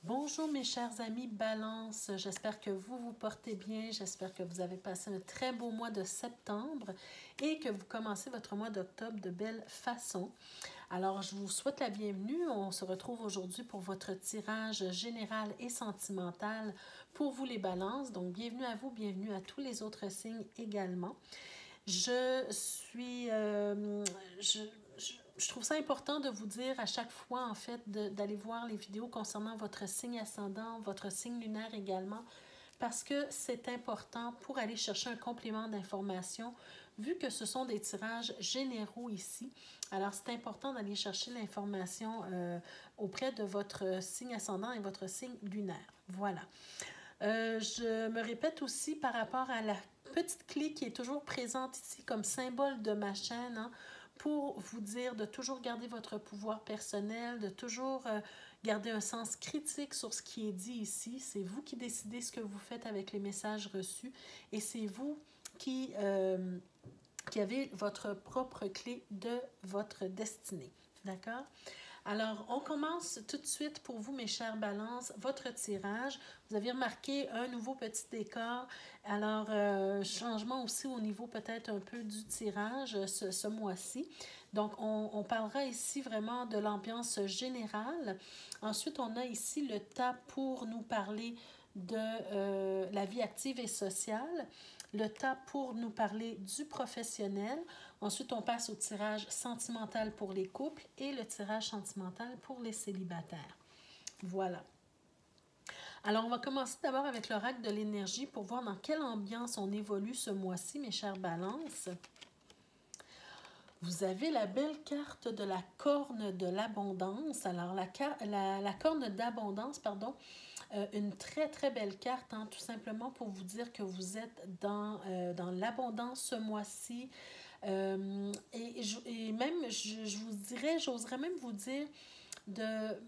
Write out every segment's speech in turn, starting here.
Bonjour mes chers amis Balance, j'espère que vous vous portez bien, j'espère que vous avez passé un très beau mois de septembre et que vous commencez votre mois d'octobre de belle façon. Alors je vous souhaite la bienvenue, on se retrouve aujourd'hui pour votre tirage général et sentimental pour vous les Balances. Donc bienvenue à vous, bienvenue à tous les autres signes également. Je trouve ça important de vous dire à chaque fois, en fait, d'aller voir les vidéos concernant votre signe ascendant, votre signe lunaire également, parce que c'est important pour aller chercher un complément d'information, vu que ce sont des tirages généraux ici. Alors, c'est important d'aller chercher l'information auprès de votre signe ascendant et votre signe lunaire. Voilà. Je me répète aussi par rapport à la petite clé qui est toujours présente ici comme symbole de ma chaîne, hein, pour vous dire de toujours garder votre pouvoir personnel, de toujours garder un sens critique sur ce qui est dit ici. C'est vous qui décidez ce que vous faites avec les messages reçus et c'est vous qui avez votre propre clé de votre destinée. D'accord? Alors, on commence tout de suite pour vous, mes chères balances, votre tirage. Vous avez remarqué un nouveau petit décor. Alors, changement aussi au niveau peut-être un peu du tirage ce mois-ci. Donc, on parlera ici vraiment de l'ambiance générale. Ensuite, on a ici le tas pour nous parler de la vie active et sociale. Le tas pour nous parler du professionnel. Ensuite, on passe au tirage sentimental pour les couples et le tirage sentimental pour les célibataires. Voilà. Alors, on va commencer d'abord avec l'oracle de l'énergie pour voir dans quelle ambiance on évolue ce mois-ci, mes chères balances. Vous avez la belle carte de la corne de l'abondance. Alors, la corne d'abondance, pardon, une très, très belle carte, hein, tout simplement pour vous dire que vous êtes dans l'abondance ce mois-ci. Et même, je vous dirais, j'oserais même vous dire,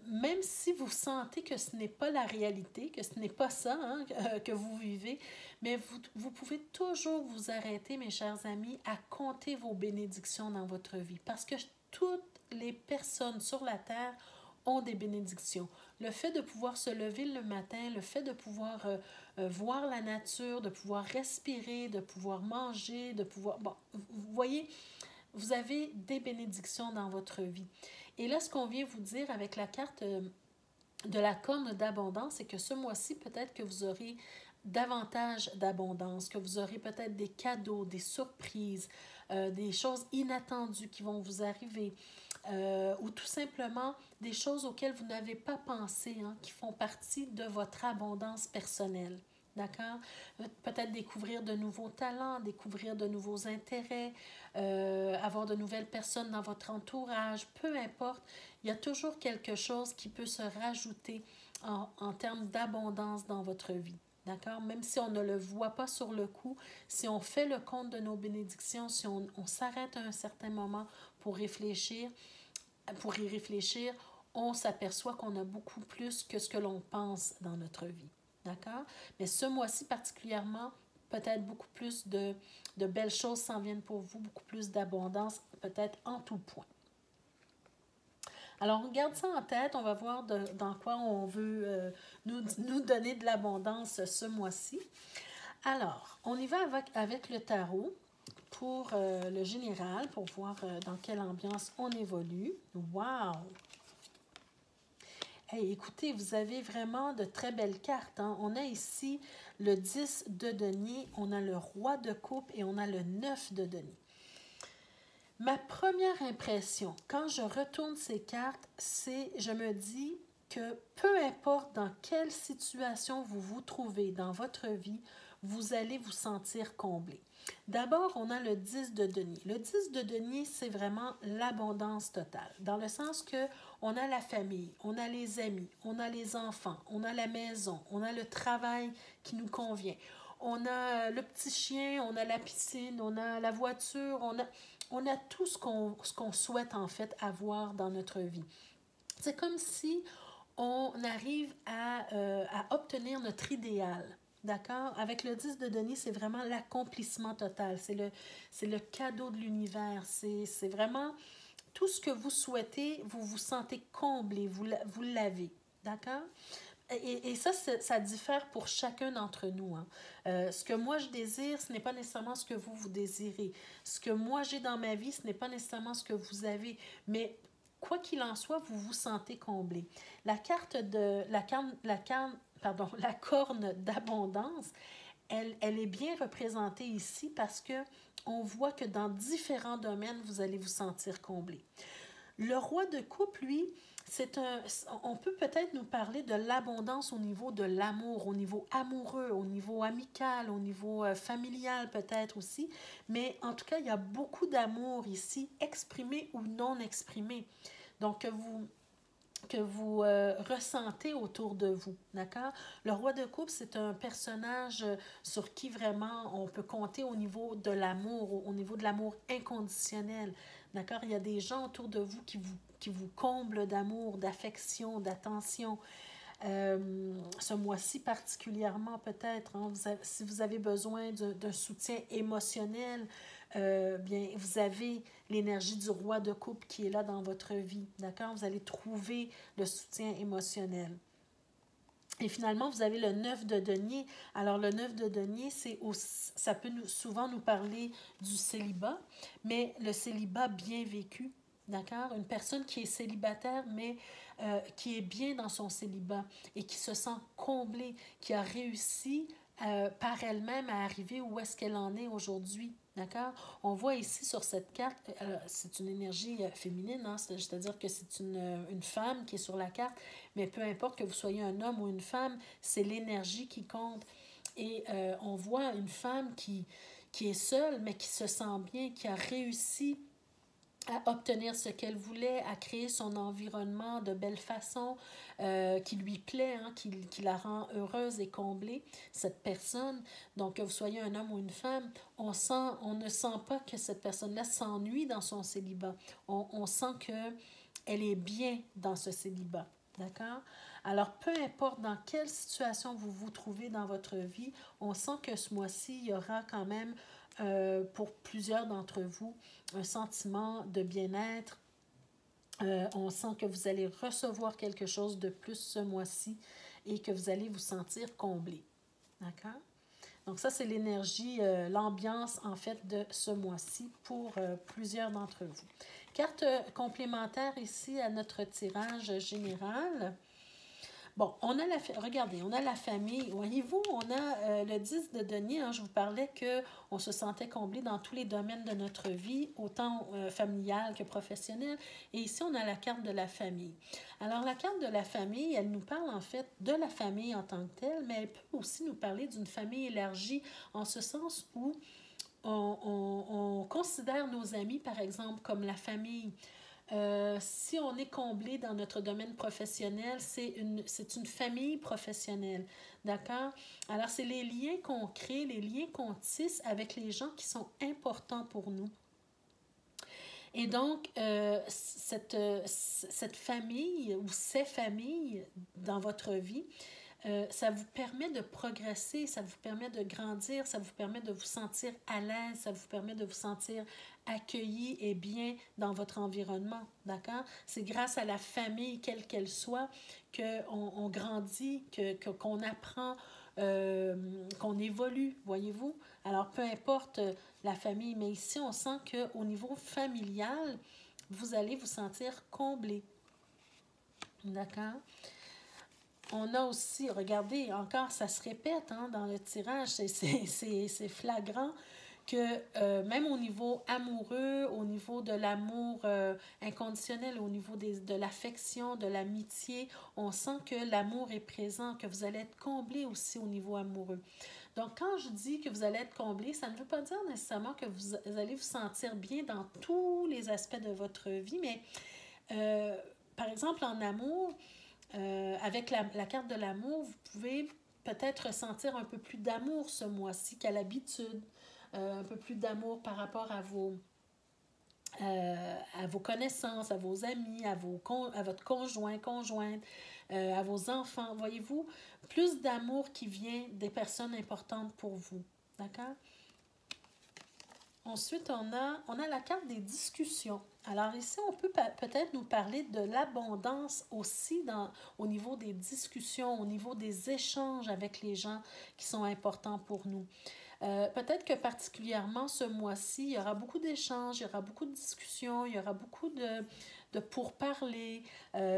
même si vous sentez que ce n'est pas la réalité, que ce n'est pas ça hein, que vous vivez, mais vous pouvez toujours vous arrêter, mes chers amis, à compter vos bénédictions dans votre vie. Parce que toutes les personnes sur la terre ont des bénédictions. Le fait de pouvoir se lever le matin, le fait de pouvoir voir la nature, de pouvoir respirer, de pouvoir manger, de pouvoir... Bon, vous voyez, vous avez des bénédictions dans votre vie. Et là, ce qu'on vient vous dire avec la carte de la corne d'abondance, c'est que ce mois-ci, peut-être que vous aurez davantage d'abondance, que vous aurez peut-être des cadeaux, des surprises, des choses inattendues qui vont vous arriver, ou tout simplement des choses auxquelles vous n'avez pas pensé, hein, qui font partie de votre abondance personnelle. D'accord? Peut-être découvrir de nouveaux talents, découvrir de nouveaux intérêts, avoir de nouvelles personnes dans votre entourage, peu importe, il y a toujours quelque chose qui peut se rajouter en termes d'abondance dans votre vie. D'accord? Même si on ne le voit pas sur le coup, si on fait le compte de nos bénédictions, si on s'arrête à un certain moment pour y réfléchir, on s'aperçoit qu'on a beaucoup plus que ce que l'on pense dans notre vie. D'accord? Mais ce mois-ci particulièrement, peut-être beaucoup plus de belles choses s'en viennent pour vous, beaucoup plus d'abondance, peut-être en tout point. Alors, on garde ça en tête, on va voir dans quoi on veut nous donner de l'abondance ce mois-ci. Alors, on y va avec le tarot pour le général, pour voir dans quelle ambiance on évolue. Wow! Hey, écoutez, vous avez vraiment de très belles cartes. Hein? On a ici le 10 de denier, on a le roi de coupe et on a le 9 de denier. Ma première impression, quand je retourne ces cartes, c'est, je me dis que peu importe dans quelle situation vous vous trouvez dans votre vie, vous allez vous sentir comblé. D'abord, on a le 10 de denier. Le 10 de denier, c'est vraiment l'abondance totale, dans le sens que on a la famille, on a les amis, on a les enfants, on a la maison, on a le travail qui nous convient, on a le petit chien, on a la piscine, on a la voiture, on a tout ce qu'on souhaite en fait avoir dans notre vie. C'est comme si on arrive à obtenir notre idéal. D'accord? Avec le 10 de denier, c'est vraiment l'accomplissement total. C'est le cadeau de l'univers. C'est vraiment tout ce que vous souhaitez, vous vous sentez comblé, vous l'avez. D'accord? Et ça, ça diffère pour chacun d'entre nous. Hein. Ce que moi je désire, ce n'est pas nécessairement ce que vous désirez. Ce que moi j'ai dans ma vie, ce n'est pas nécessairement ce que vous avez. Mais quoi qu'il en soit, vous vous sentez comblé. La carte de la corne d'abondance, elle est bien représentée ici parce que on voit que dans différents domaines, vous allez vous sentir comblé. Le roi de coupe, lui, on peut peut-être nous parler de l'abondance au niveau de l'amour, au niveau amoureux, au niveau amical, au niveau familial peut-être aussi. Mais en tout cas, il y a beaucoup d'amour ici, exprimé ou non exprimé. Donc, que vous ressentez autour de vous, d'accord? Le roi de coupe, c'est un personnage sur qui vraiment on peut compter au niveau de l'amour, au niveau de l'amour inconditionnel, d'accord? Il y a des gens autour de vous qui vous comblent d'amour, d'affection, d'attention. Ce mois-ci particulièrement peut-être, hein, si vous avez besoin d'un soutien émotionnel, bien, vous avez l'énergie du roi de coupe qui est là dans votre vie, d'accord? Vous allez trouver le soutien émotionnel. Et finalement, vous avez le 9 de denier. Alors, le 9 de denier, ça peut souvent nous parler du célibat, mais le célibat bien vécu, d'accord? Une personne qui est célibataire, mais qui est bien dans son célibat et qui se sent comblée, qui a réussi par elle-même à arriver où est-ce qu'elle en est aujourd'hui. D'accord? On voit ici sur cette carte, c'est une énergie féminine, hein? C'est-à-dire que c'est une femme qui est sur la carte, mais peu importe que vous soyez un homme ou une femme, c'est l'énergie qui compte. Et on voit une femme qui est seule, mais qui se sent bien, qui a réussi à obtenir ce qu'elle voulait, à créer son environnement de belle façon, qui lui plaît, hein, qui la rend heureuse et comblée, cette personne. Donc, que vous soyez un homme ou une femme, on ne sent pas que cette personne-là s'ennuie dans son célibat. On sent qu'elle est bien dans ce célibat. D'accord? Alors, peu importe dans quelle situation vous vous trouvez dans votre vie, on sent que ce mois-ci, il y aura quand même, pour plusieurs d'entre vous, un sentiment de bien-être. On sent que vous allez recevoir quelque chose de plus ce mois-ci et que vous allez vous sentir comblé. D'accord? Donc ça, c'est l'énergie, l'ambiance en fait de ce mois-ci pour plusieurs d'entre vous. Carte complémentaire ici à notre tirage général. Bon, regardez, on a la famille. Voyez-vous, on a le 10 de denier. Hein, je vous parlais qu'on se sentait comblé dans tous les domaines de notre vie, autant familial que professionnel. Et ici, on a la carte de la famille. Alors, la carte de la famille, elle nous parle en fait de la famille en tant que telle, mais elle peut aussi nous parler d'une famille élargie en ce sens où on considère nos amis, par exemple, comme la famille. Si on est comblé dans notre domaine professionnel, c'est une famille professionnelle, d'accord? Alors, c'est les liens qu'on crée, les liens qu'on tisse avec les gens qui sont importants pour nous. Et donc, cette famille ou ces familles dans votre vie, ça vous permet de progresser, ça vous permet de grandir, ça vous permet de vous sentir à l'aise, ça vous permet de vous sentir accueilli et bien dans votre environnement, d'accord? C'est grâce à la famille, quelle qu'elle soit, qu'on grandit, qu'on apprend, qu'on évolue, voyez-vous? Alors, peu importe la famille, mais ici, on sent qu'au niveau familial, vous allez vous sentir comblé, d'accord? On a aussi, regardez, encore, ça se répète hein, dans le tirage, c'est flagrant que même au niveau amoureux, au niveau de l'amour inconditionnel, au niveau de l'affection, de l'amitié, on sent que l'amour est présent, que vous allez être comblé aussi au niveau amoureux. Donc, quand je dis que vous allez être comblé, ça ne veut pas dire nécessairement que vous allez vous sentir bien dans tous les aspects de votre vie, mais par exemple, en amour, avec la carte de l'amour, vous pouvez peut-être ressentir un peu plus d'amour ce mois-ci qu'à l'habitude, un peu plus d'amour par rapport à vos connaissances, à vos amis, à votre conjoint, conjointe, à vos enfants. Voyez-vous, plus d'amour qui vient des personnes importantes pour vous. D'accord? Ensuite, on a la carte des discussions. Alors ici, on peut peut-être nous parler de l'abondance aussi au niveau des discussions, au niveau des échanges avec les gens qui sont importants pour nous. Peut-être que particulièrement ce mois-ci, il y aura beaucoup d'échanges, il y aura beaucoup de discussions, il y aura beaucoup de pourparlers.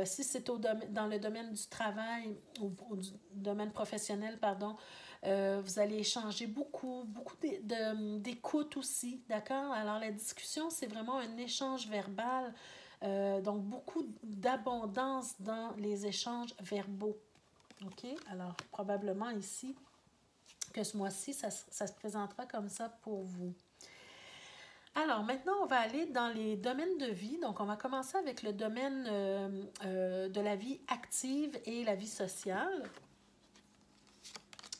Si c'est dans le domaine du travail ou du domaine professionnel, pardon, vous allez échanger beaucoup d'écoute aussi, d'accord? Alors, la discussion, c'est vraiment un échange verbal, donc beaucoup d'abondance dans les échanges verbaux, OK? Alors, probablement ici, que ce mois-ci, ça se présentera comme ça pour vous. Alors, maintenant, on va aller dans les domaines de vie. Donc, on va commencer avec le domaine de la vie active et la vie sociale.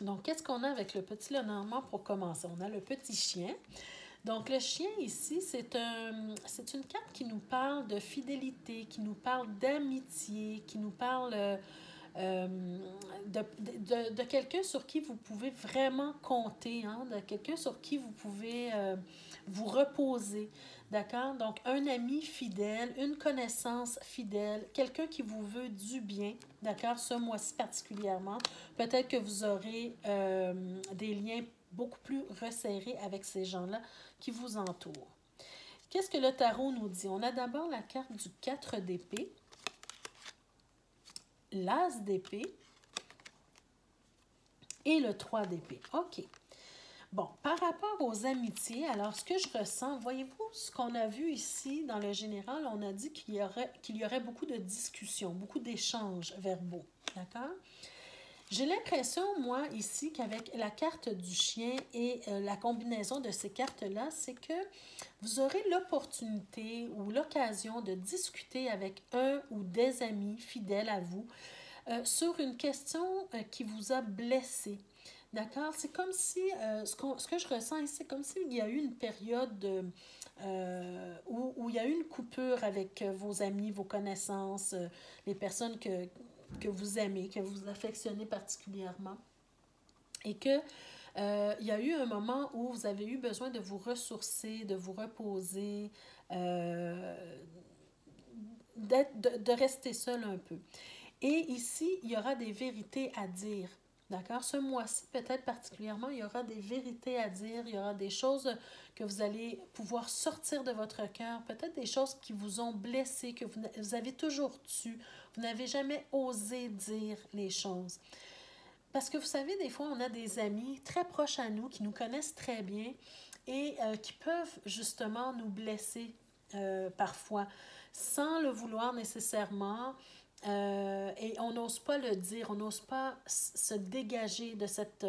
Donc, qu'est-ce qu'on a avec le petit Lenormand pour commencer? On a le petit chien. Donc, le chien ici, c'est une carte qui nous parle de fidélité, qui nous parle d'amitié, qui nous parle de quelqu'un sur qui vous pouvez vraiment compter, hein, de quelqu'un sur qui vous pouvez vous reposer. D'accord? Donc, un ami fidèle, une connaissance fidèle, quelqu'un qui vous veut du bien, d'accord? Ce mois-ci particulièrement. Peut-être que vous aurez des liens beaucoup plus resserrés avec ces gens-là qui vous entourent. Qu'est-ce que le tarot nous dit? On a d'abord la carte du 4 d'épée, l'as d'épée et le 3 d'épée. OK. Bon, par rapport aux amitiés, alors ce que je ressens, voyez-vous, ce qu'on a vu ici dans le général, on a dit qu'il y aurait beaucoup de discussions, beaucoup d'échanges verbaux, d'accord? J'ai l'impression, moi, ici, qu'avec la carte du chien et la combinaison de ces cartes-là, c'est que vous aurez l'opportunité ou l'occasion de discuter avec un ou des amis fidèles à vous sur une question qui vous a blessé. D'accord? C'est comme si, ce que je ressens ici, c'est comme s'il y a eu une période où il y a eu une coupure avec vos amis, vos connaissances, les personnes que vous aimez, que vous affectionnez particulièrement. Et que il y a eu un moment où vous avez eu besoin de vous ressourcer, de vous reposer, de rester seul un peu. Et ici, il y aura des vérités à dire. D'accord? Ce mois-ci, peut-être particulièrement, il y aura des vérités à dire, il y aura des choses que vous allez pouvoir sortir de votre cœur, peut-être des choses qui vous ont blessé, que vous avez toujours tues, vous n'avez jamais osé dire les choses. Parce que vous savez, des fois, on a des amis très proches à nous, qui nous connaissent très bien et qui peuvent justement nous blesser parfois, sans le vouloir nécessairement. Et on n'ose pas le dire, on n'ose pas se dégager de cette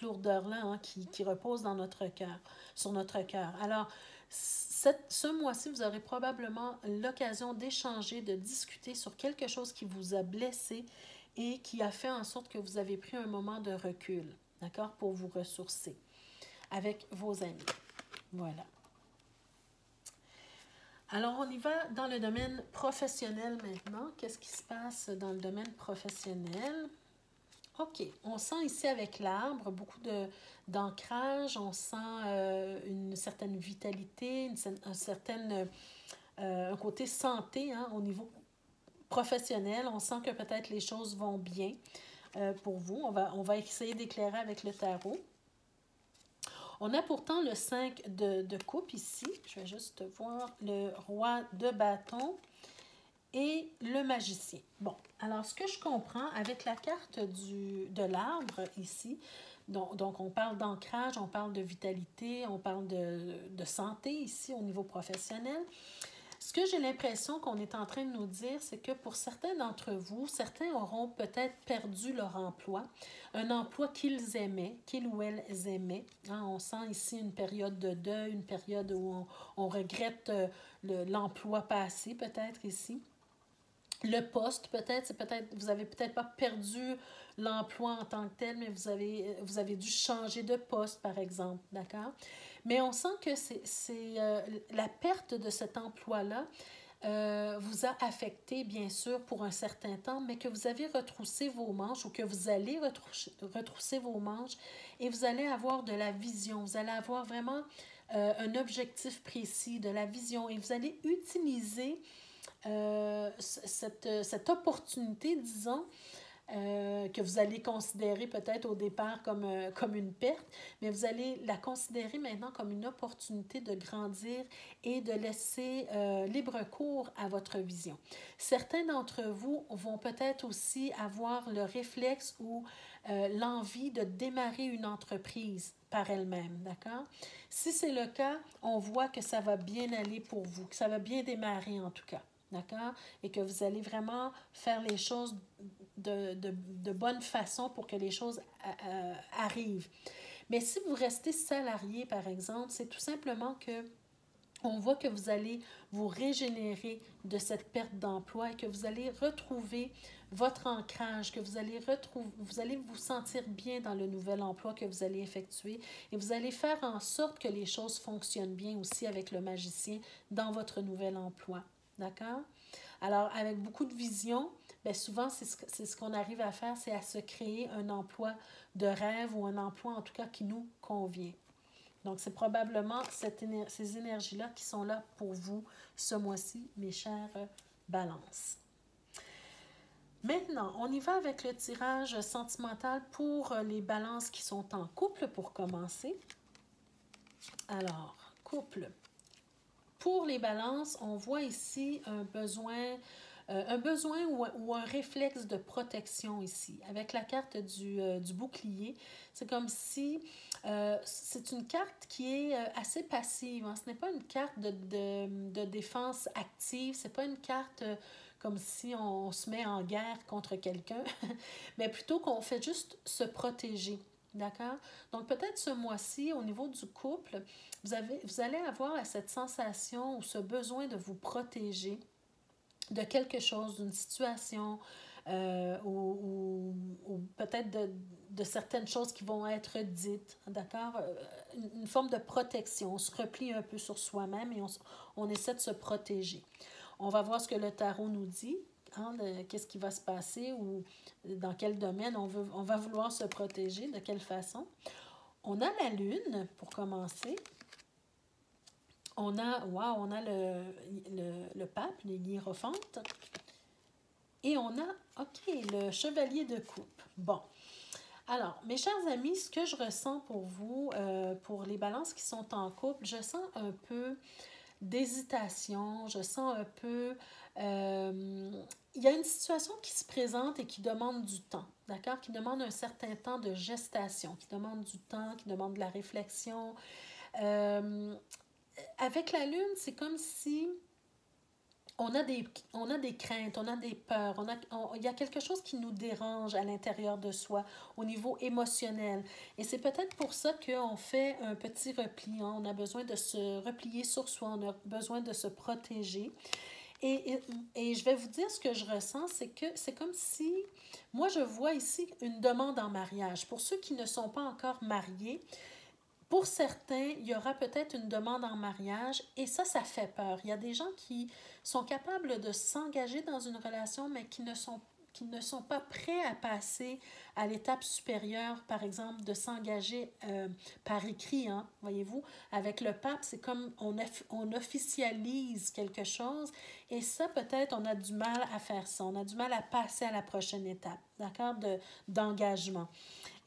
lourdeur-là, hein, qui repose dans notre cœur, sur notre cœur. Alors, ce mois-ci, vous aurez probablement l'occasion d'échanger, de discuter sur quelque chose qui vous a blessé et qui a fait en sorte que vous avez pris un moment de recul, d'accord, pour vous ressourcer avec vos amis. Voilà. Alors, on y va dans le domaine professionnel maintenant. Qu'est-ce qui se passe dans le domaine professionnel? OK. On sent ici avec l'arbre beaucoup d'ancrage. On sent une certaine vitalité, un côté santé, hein, au niveau professionnel. On sent que peut-être les choses vont bien pour vous. On va essayer d'éclairer avec le tarot. On a pourtant le 5 de coupe ici. Je vais juste voir le roi de bâton et le magicien. Bon, alors ce que je comprends avec la carte de l'arbre ici, donc on parle d'ancrage, on parle de vitalité, on parle de santé ici au niveau professionnel. Ce que j'ai l'impression qu'on est en train de nous dire, c'est que pour certains d'entre vous, certains auront peut-être perdu leur emploi, un emploi qu'ils aimaient, qu'ils ou elles aimaient. Hein, on sent ici une période de deuil, une période où on regrette l'emploi passé, peut-être ici. Le poste, vous avez peut-être pas perdu l'emploi en tant que tel, mais vous avez dû changer de poste, par exemple, d'accord? Mais on sent que c'est la perte de cet emploi-là vous a affecté, bien sûr, pour un certain temps, mais que vous avez retroussé vos manches ou que vous allez retrousser vos manches et vous allez avoir de la vision. Vous allez avoir vraiment un objectif précis, de la vision et vous allez utiliser cette opportunité, disons, que vous allez considérer peut-être au départ comme une perte, mais vous allez la considérer maintenant comme une opportunité de grandir et de laisser libre cours à votre vision. Certains d'entre vous vont peut-être aussi avoir le réflexe ou l'envie de démarrer une entreprise par elle-même, d'accord? Si c'est le cas, on voit que ça va bien aller pour vous, que ça va bien démarrer en tout cas. D'accord? Et que vous allez vraiment faire les choses de bonne façon pour que les choses arrivent. Mais si vous restez salarié, par exemple, c'est tout simplement que on voit que vous allez vous régénérer de cette perte d'emploi et que vous allez retrouver votre ancrage, que vous allez vous sentir bien dans le nouvel emploi que vous allez effectuer et vous allez faire en sorte que les choses fonctionnent bien aussi avec le magicien dans votre nouvel emploi. D'accord? Alors, avec beaucoup de vision, bien souvent, c'est ce qu'on arrive à faire, c'est à se créer un emploi de rêve ou un emploi, en tout cas, qui nous convient. Donc, c'est probablement ces énergies-là qui sont là pour vous ce mois-ci, mes chères balances. Maintenant, on y va avec le tirage sentimental pour les balances qui sont en couple pour commencer. Alors, couple. Pour les balances, on voit ici un besoin ou un réflexe de protection ici. Avec la carte du bouclier, c'est comme si c'est une carte qui est assez passive. Hein. Ce n'est pas une carte de défense active, ce n'est pas une carte comme si on se met en guerre contre quelqu'un, mais plutôt qu'on fait juste se protéger. D'accord? Donc, peut-être ce mois-ci, au niveau du couple, vous allez avoir cette sensation ou ce besoin de vous protéger de quelque chose, d'une situation ou peut-être de certaines choses qui vont être dites, d'accord? Une forme de protection. On se replie un peu sur soi-même et on essaie de se protéger. On va voir ce que le tarot nous dit, hein, qu'est-ce qui va se passer ou dans quel domaine on va vouloir se protéger, de quelle façon. On a la lune, pour commencer. On a le pape, les hiérophantes. Et on a, le chevalier de coupe. Bon. Alors, mes chers amis, ce que je ressens pour vous, pour les balances qui sont en couple, je sens un peu d'hésitation, je sens un peu... il y a une situation qui se présente et qui demande du temps, d'accord? Qui demande un certain temps de gestation, qui demande du temps, qui demande de la réflexion. Avec la lune, c'est comme si on a des craintes, on a des peurs, il y a quelque chose qui nous dérange à l'intérieur de soi, au niveau émotionnel. Et c'est peut-être pour ça qu'on fait un petit repli. Hein. On a besoin de se replier sur soi, on a besoin de se protéger. Et je vais vous dire ce que je ressens, c'est que c'est comme si, moi je vois ici une demande en mariage. Pour ceux qui ne sont pas encore mariés, pour certains, il y aura peut-être une demande en mariage et ça fait peur. Il y a des gens qui sont capables de s'engager dans une relation, mais qui ne sont pas prêts à passer à l'étape supérieure, par exemple, de s'engager par écrit, hein, voyez-vous. Avec le pape, c'est comme on officialise quelque chose et ça, peut-être, on a du mal à faire ça. On a du mal à passer à la prochaine étape, d'accord, d'engagement.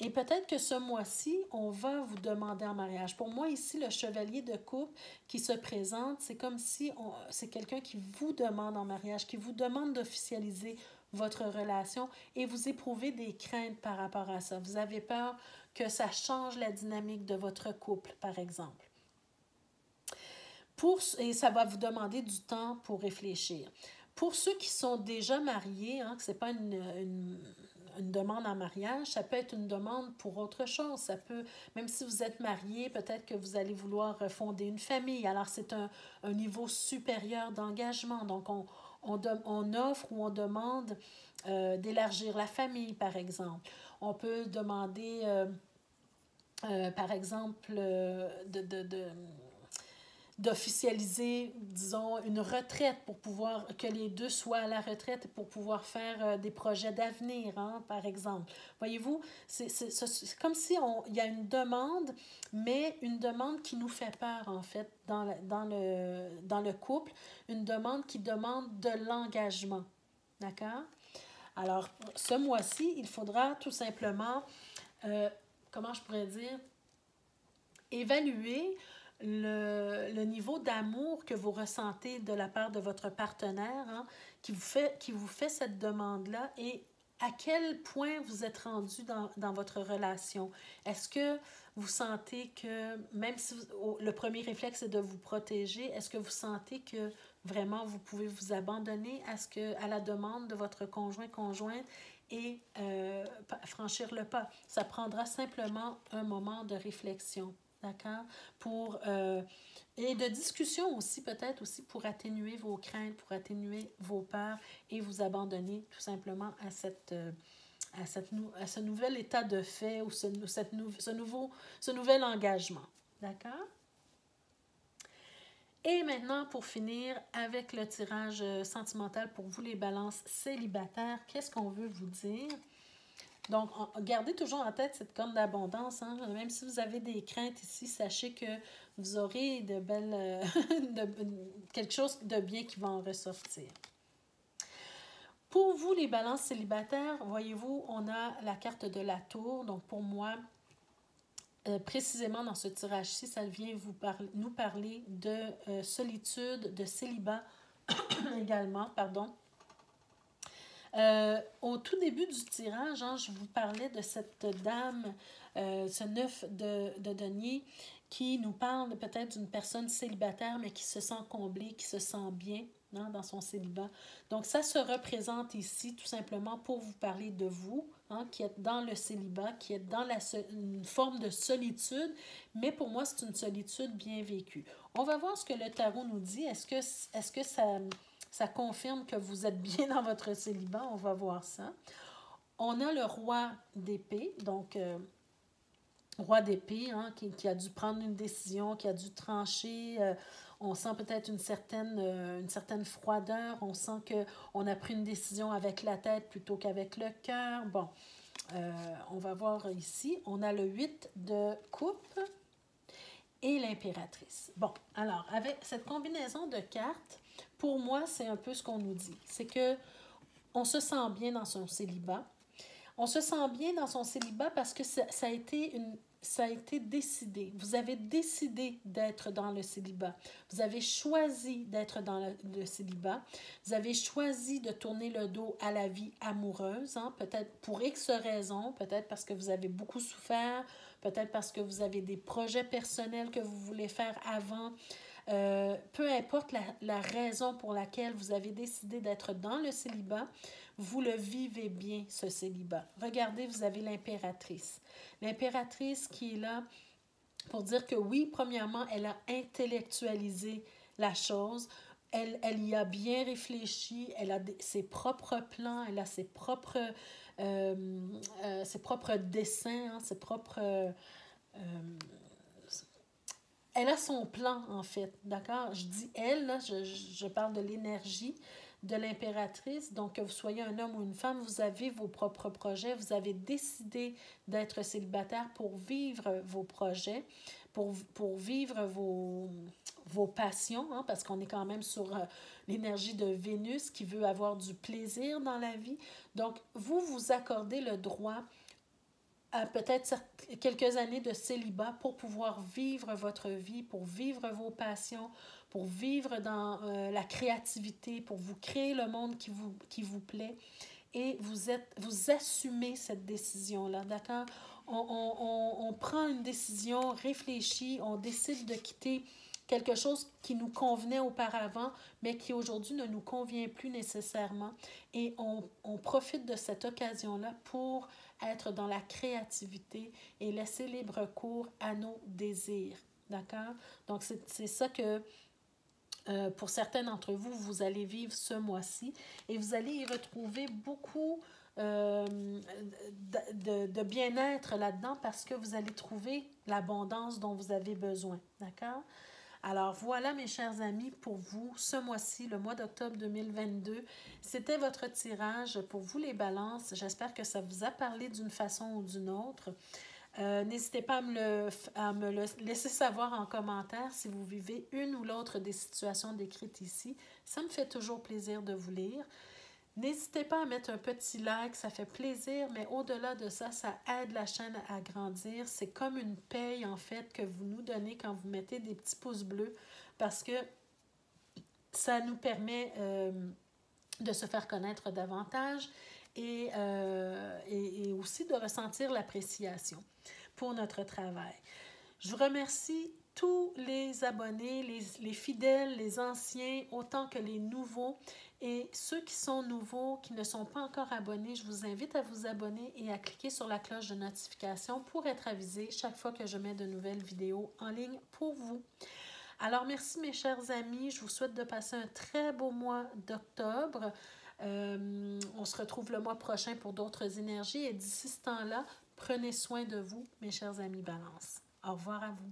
Et peut-être que ce mois-ci, on va vous demander en mariage. Pour moi, ici, le chevalier de coupe qui se présente, c'est comme si c'est quelqu'un qui vous demande en mariage, qui vous demande d'officialiser votre relation et vous éprouvez des craintes par rapport à ça. Vous avez peur que ça change la dynamique de votre couple, par exemple. Et ça va vous demander du temps pour réfléchir. Pour ceux qui sont déjà mariés, hein, que ce n'est pas une demande en mariage, ça peut être une demande pour autre chose. Ça peut, même si vous êtes marié, peut-être que vous allez vouloir fonder une famille. Alors, c'est un niveau supérieur d'engagement. Donc, on offre ou on demande d'élargir la famille, par exemple. On peut demander, par exemple, d'officialiser, disons, une retraite pour pouvoir, que les deux soient à la retraite pour pouvoir faire des projets d'avenir, hein, par exemple. Voyez-vous, c'est comme si il y a une demande, mais une demande qui nous fait peur, en fait, dans le couple, une demande qui demande de l'engagement. D'accord? Alors, ce mois-ci, il faudra tout simplement, comment je pourrais dire, évaluer le niveau d'amour que vous ressentez de la part de votre partenaire, hein, qui vous fait cette demande-là et à quel point vous êtes rendu dans votre relation. Est-ce que vous sentez que, même si le premier réflexe est de vous protéger, est-ce que vous sentez que vraiment vous pouvez vous abandonner à la demande de votre conjointe et franchir le pas? Ça prendra simplement un moment de réflexion. D'accord? Et de discussion aussi, peut-être aussi pour atténuer vos craintes, pour atténuer vos peurs et vous abandonner tout simplement à ce nouvel état de fait ou ce nouvel engagement. D'accord? Et maintenant, pour finir, avec le tirage sentimental pour vous les balances célibataires, qu'est-ce qu'on veut vous dire? Donc, gardez toujours en tête cette corne d'abondance. Hein? Même si vous avez des craintes ici, sachez que vous aurez de belles, quelque chose de bien qui va en ressortir. Pour vous, les balances célibataires, voyez-vous, on a la carte de la tour. Donc, pour moi, précisément dans ce tirage-ci, ça vient nous parler de solitude, de célibat également, pardon. Au tout début du tirage, hein, je vous parlais de cette dame, ce 9 de denier, qui nous parle peut-être d'une personne célibataire, mais qui se sent comblée, qui se sent bien, hein, dans son célibat. Donc, ça se représente ici tout simplement pour vous parler de vous, hein, qui êtes dans le célibat, qui êtes dans une forme de solitude, mais pour moi, c'est une solitude bien vécue. On va voir ce que le tarot nous dit. Est-ce que ça confirme que vous êtes bien dans votre célibat? On va voir ça. On a le roi d'épée, donc roi d'épée, hein, qui a dû prendre une décision, qui a dû trancher. On sent peut-être une certaine froideur. On sent qu'on a pris une décision avec la tête plutôt qu'avec le cœur. Bon, on va voir ici. On a le 8 de coupe et l'impératrice. Bon, alors, avec cette combinaison de cartes, pour moi, c'est un peu ce qu'on nous dit. C'est que on se sent bien dans son célibat. On se sent bien dans son célibat parce que ça a été décidé. Vous avez décidé d'être dans le célibat. Vous avez choisi d'être dans le célibat. Vous avez choisi de tourner le dos à la vie amoureuse, hein, peut-être pour X raisons, peut-être parce que vous avez beaucoup souffert, peut-être parce que vous avez des projets personnels que vous voulez faire avant. Peu importe la raison pour laquelle vous avez décidé d'être dans le célibat, vous le vivez bien, ce célibat. Regardez, vous avez l'impératrice. L'impératrice qui est là pour dire que oui, premièrement, elle a intellectualisé la chose. Elle y a bien réfléchi, elle a ses propres plans, elle a ses propres dessins, hein, ses propres... elle a son plan, en fait, d'accord? Je dis elle, là, je parle de l'énergie de l'impératrice. Donc, que vous soyez un homme ou une femme, vous avez vos propres projets. Vous avez décidé d'être célibataire pour vivre vos projets, pour vivre vos passions, hein, parce qu'on est quand même sur l'énergie de Vénus qui veut avoir du plaisir dans la vie. Donc, vous accordez le droit à peut-être quelques années de célibat pour pouvoir vivre votre vie, pour vivre vos passions, pour vivre dans la créativité, pour vous créer le monde qui vous plaît. Et vous assumez cette décision-là, d'accord? On prend une décision réfléchie, on décide de quitter quelque chose qui nous convenait auparavant, mais qui aujourd'hui ne nous convient plus nécessairement. Et on profite de cette occasion-là pour être dans la créativité et laisser libre cours à nos désirs. D'accord? Donc, c'est ça que, pour certains d'entre vous, vous allez vivre ce mois-ci et vous allez y retrouver beaucoup de bien-être là-dedans parce que vous allez trouver l'abondance dont vous avez besoin. D'accord? Alors voilà mes chers amis pour vous ce mois-ci, le mois d'octobre 2022. C'était votre tirage pour vous les balances. J'espère que ça vous a parlé d'une façon ou d'une autre. N'hésitez pas à me le laisser savoir en commentaire si vous vivez une ou l'autre des situations décrites ici. Ça me fait toujours plaisir de vous lire. N'hésitez pas à mettre un petit like, ça fait plaisir, mais au-delà de ça, ça aide la chaîne à grandir. C'est comme une paye, en fait, que vous nous donnez quand vous mettez des petits pouces bleus parce que ça nous permet de se faire connaître davantage et aussi de ressentir l'appréciation pour notre travail. Je vous remercie tous les abonnés, les fidèles, les anciens, autant que les nouveaux. Et ceux qui sont nouveaux, qui ne sont pas encore abonnés, je vous invite à vous abonner et à cliquer sur la cloche de notification pour être avisé chaque fois que je mets de nouvelles vidéos en ligne pour vous. Alors, merci mes chers amis. Je vous souhaite de passer un très beau mois d'octobre. On se retrouve le mois prochain pour d'autres énergies. Et d'ici ce temps-là, prenez soin de vous, mes chers amis Balance. Au revoir à vous.